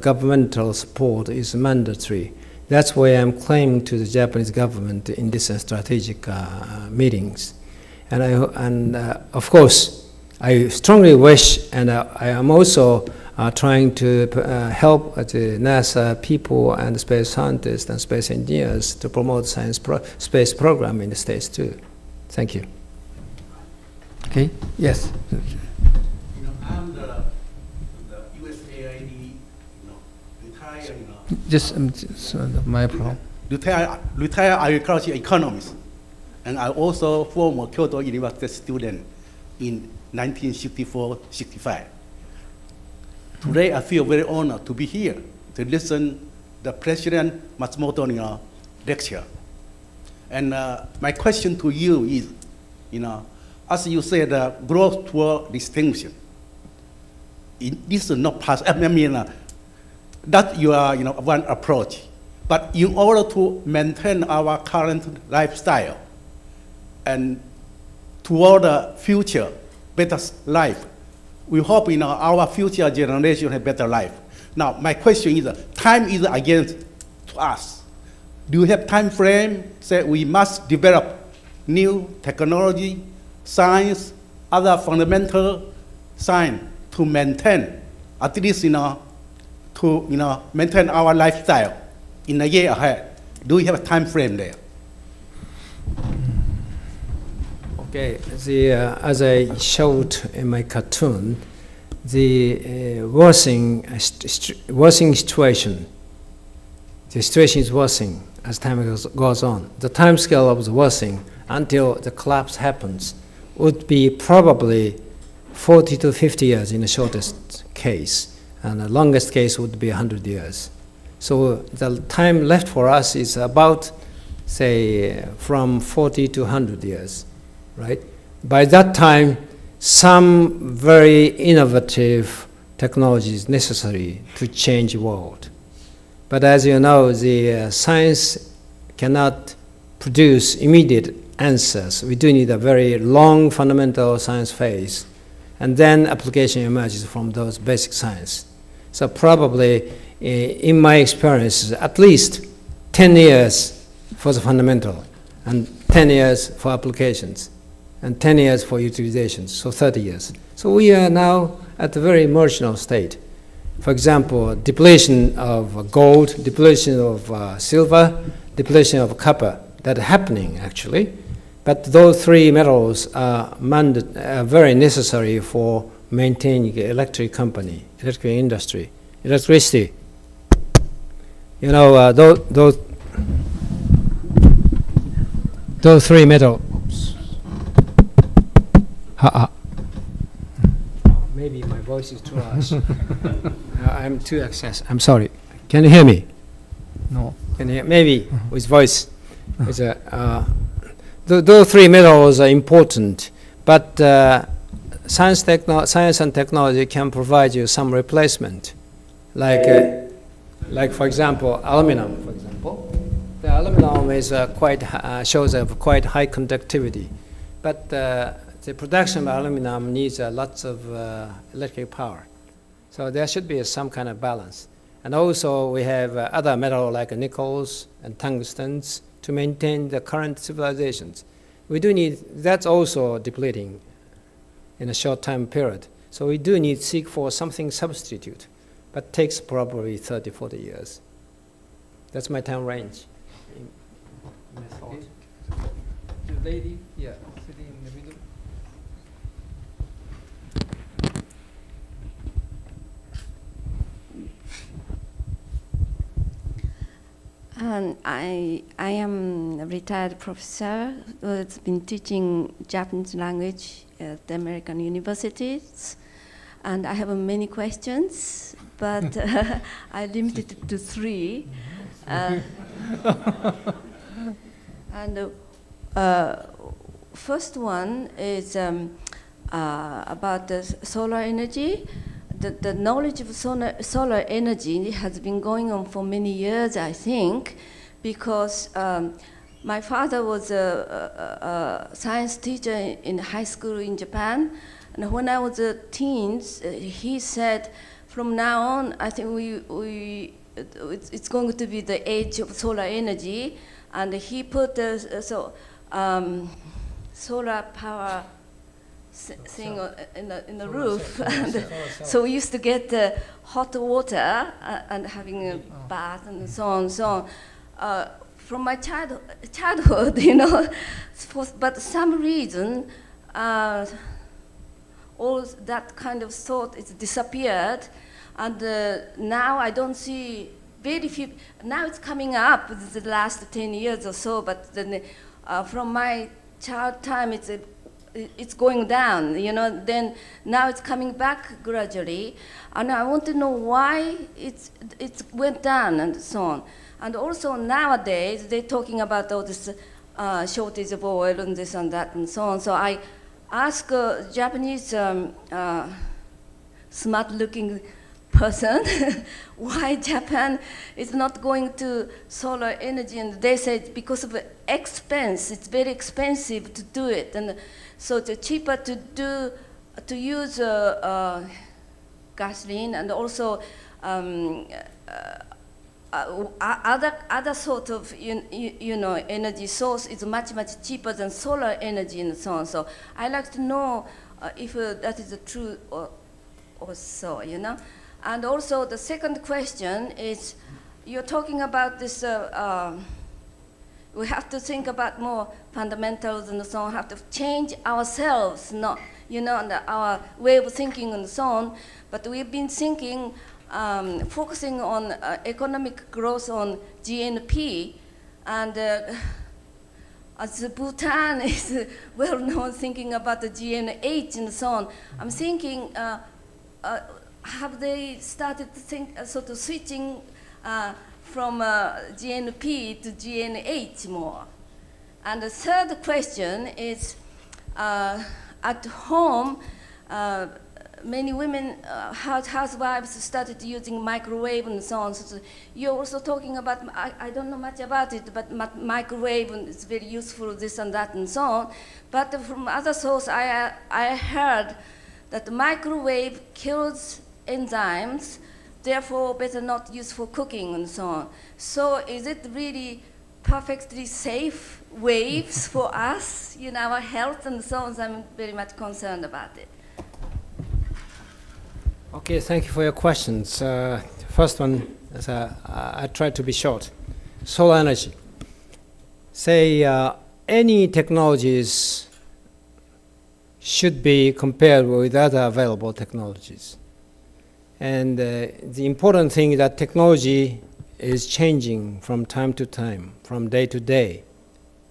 governmental support is mandatory. That's why I'm claiming to the Japanese government in these strategic meetings. And of course, I strongly wish, and I am also trying to help the NASA people and space scientists and space engineers to promote space program in the States too. Thank you. Okay. Yes. I'm the USJI, retired, Just my problem. retired agriculture economist, and I also former Kyoto University student in 1964-65. Today, I feel very honored to be here to listen the President Matsumoto lecture. And my question to you is, as you said, growth toward distinction. This is not possible. I mean, that you are, one approach. But in order to maintain our current lifestyle and toward the future, better life, we hope our future generation have better life. Now, my question is, time is against us. Do you have time frame? Say we must develop new technology, science, other fundamental science to maintain, at least, to maintain our lifestyle in a year ahead. Do you have a time frame there? Okay, as I showed in my cartoon, the worsening situation, the situation is worsening as time goes on. The time scale of the worsening until the collapse happens would be probably 40 to 50 years in the shortest case, and the longest case would be 100 years. So the time left for us is about, say, from 40 to 100 years. Right? By that time, some very innovative technology is necessary to change the world. But as you know, the science cannot produce immediate answers. We do need a very long fundamental science phase, and then application emerges from those basic science. So probably, in my experience, at least 10 years for the fundamental, and 10 years for applications, and 10 years for utilizations, so 30 years. So we are now at a very marginal state. For example, depletion of gold, depletion of silver, depletion of copper, that are happening actually. But those three metals are very necessary for maintaining the electric company, electric industry, electricity. Those three metals. Maybe my voice is too harsh. I'm too excess. I'm sorry. Can you hear me? No. Can you hear? Maybe with voice. Those three metals are important, but science and technology can provide you some replacement, like for example, aluminum. For example, the aluminum is shows a quite high conductivity, but the production of aluminum needs lots of electric power. So there should be some kind of balance. And also we have other metals like nickels and tungstens to maintain the current civilizations. We do need, that's also depleting in a short time period. So we do need to seek for something substitute, but takes probably 30, 40 years. That's my time range. Okay. The lady, yeah, sitting in the middle. I am a retired professor who has been teaching Japanese language at the American universities, and I have many questions, but I limited it to three. First one is about the solar energy. The knowledge of solar energy has been going on for many years, I think, because my father was a science teacher in high school in Japan, and when I was a teen, he said from now on, I think it's going to be the age of solar energy, and he put solar power thing in the roof, and so we used to get hot water and having a bath and so on. So from my childhood, you know, but some reason all that kind of thought is disappeared, and now I don't see very few. Now it's coming up the last 10 years or so, but then from my child time, it's going down, you know, then now it's coming back gradually, and I want to know why it went down and so on. And also nowadays, they're talking about all this shortage of oil and this and that and so on. So I ask a Japanese smart-looking person why Japan is not going to solar energy, and they said because of the expense, it's very expensive to do it, and so it's cheaper to use gasoline, and also other sort of you know energy source is much cheaper than solar energy and so on. So I like to know if that is true or so, you know. And also the second question is, you're talking about this. We have to think about more fundamentals and so on. Have to change ourselves, not our way of thinking and so on. But we've been thinking, focusing on economic growth on GNP, and as Bhutan is well known thinking about the GNH and so on. I'm thinking, have they started to think sort of switching from GNP to GNH more? And the third question is, at home, many women, housewives started using microwave and so on. So you're also talking about, I don't know much about it, but microwave is very useful, this and that and so on. But from other source, I heard that the microwave kills enzymes, therefore better not use for cooking and so on. So is it really perfectly safe waves for us, you know, our health and so on? So I'm very much concerned about it. Okay, thank you for your questions. First one, I tried to be short. Solar energy. Say any technologies should be compared with other available technologies. And the important thing is that technology is changing from time to time, from day to day.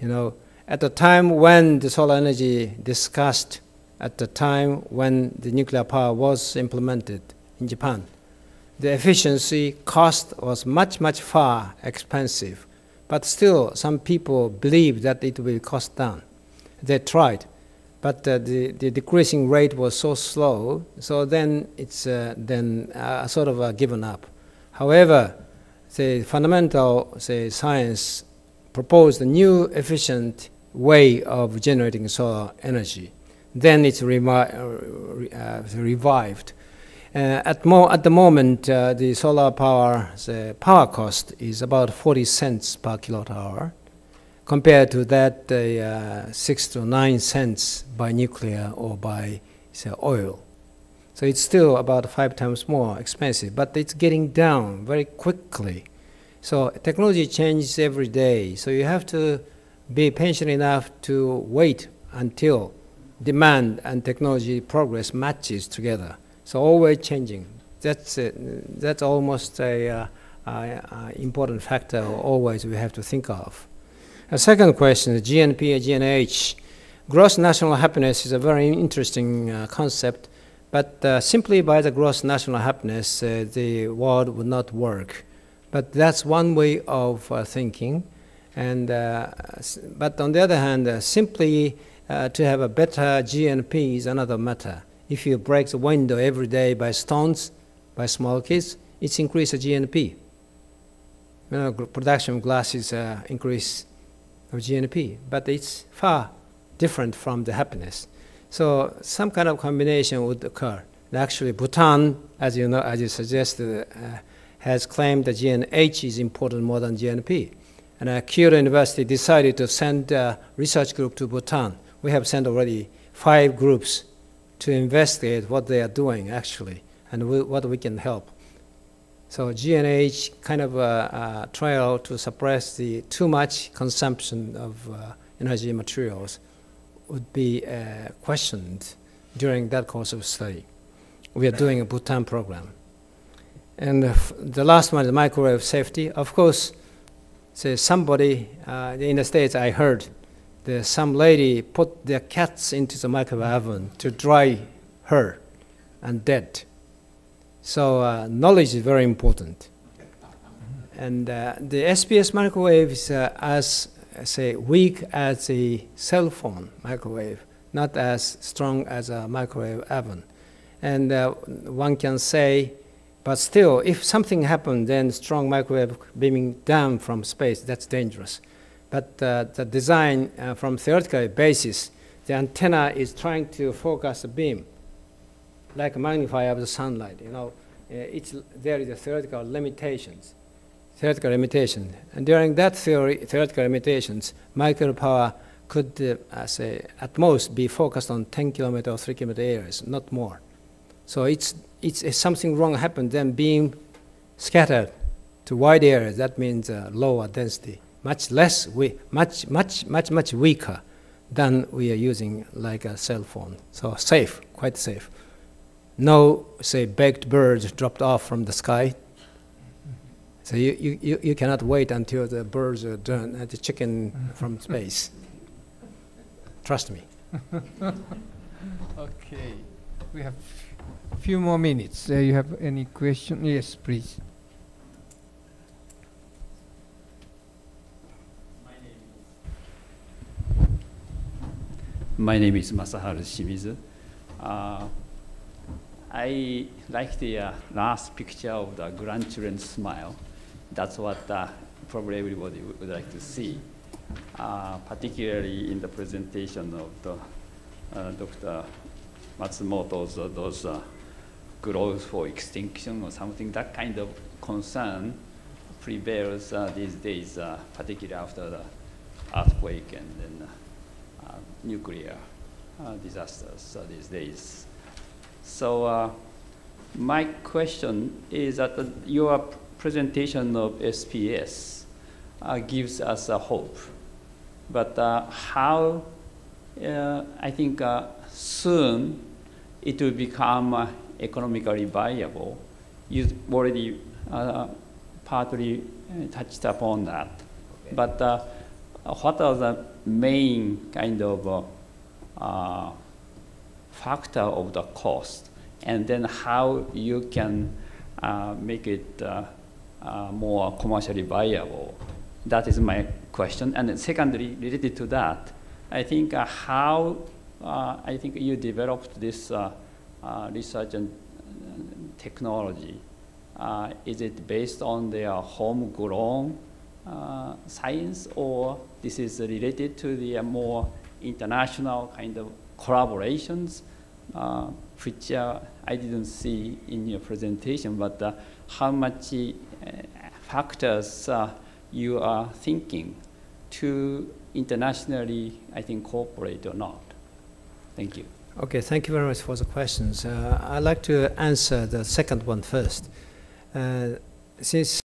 You know, at the time when the solar energy discussed, at the time when the nuclear power was implemented in Japan, the efficiency cost was much far expensive. But still, some people believed that it will cost down. They tried. But the decreasing rate was so slow, so then it's sort of given up. However, the fundamental science proposed a new efficient way of generating solar energy. Then it's revived. At the moment, the solar power, the power cost is about 40 cents per kilowatt hour, compared to that 6 to 9 cents by nuclear or by oil. So it's still about 5 times more expensive, but it's getting down very quickly. So technology changes every day, so you have to be patient enough to wait until demand and technology progress matches together. So always changing. That's almost a important factor always we have to think of. A second question, the GNP and GNH. Gross national happiness is a very interesting concept, but simply by the gross national happiness, the world would not work. But that's one way of thinking. And but on the other hand, simply to have a better GNP is another matter. If you break the window every day by stones, by small kids, it's increase the GNP. You know, production of glass is increase of GNP, but it's far different from the happiness. So some kind of combination would occur. And actually, Bhutan, as you know, as you suggested, has claimed that GNH is important more than GNP. And Kyoto University decided to send a research group to Bhutan. We have sent already 5 groups to investigate what they are doing, actually, and what we can help. So GNH kind of a trial to suppress the too much consumption of energy materials would be questioned during that course of study. We are doing a Bhutan program. And the last one is microwave safety. Of course, say somebody in the States, I heard that some lady put their cats into the microwave oven to dry her and dead. So knowledge is very important. And the SPS microwave is as say weak as a cell phone microwave, not as strong as a microwave oven. And one can say, but still, if something happened, then strong microwave beaming down from space, that's dangerous. But the design from theoretical basis, the antenna is trying to focus a beam, like a magnifier of the sunlight. You know, there is a theoretical limitations. And during that theoretical limitations, microwave power could, say, at most be focused on 10 kilometer or 3 kilometer areas, not more. So if something wrong happened, then beam scattered to wide areas. That means lower density, much weaker than we are using like a cell phone. So safe, quite safe. No, say, baked birds dropped off from the sky. So you cannot wait until the birds are done at the chicken from space. Trust me. Okay, we have a few more minutes. You have any question? Yes, please. My name is Masaharu Shimizu. I like the last picture of the grandchildren's smile. That's what probably everybody would like to see, particularly in the presentation of the Dr. Matsumoto's those growth for extinction or something. That kind of concern prevails these days, particularly after the earthquake and then nuclear disasters these days. So my question is that your presentation of SPS gives us a hope, but how I think soon it will become economically viable. You already partly touched upon that, okay. But what are the main kind of factor of the cost, and then how you can make it more commercially viable? That is my question. And then secondly, related to that, I think how I think you developed this research and technology. Is it based on their homegrown science, or this is related to the more international kind of collaborations, which I didn't see in your presentation, but how much factors you are thinking to internationally, I think, cooperate or not? Thank you. Okay, thank you very much for the questions. I'd like to answer the second one first. Since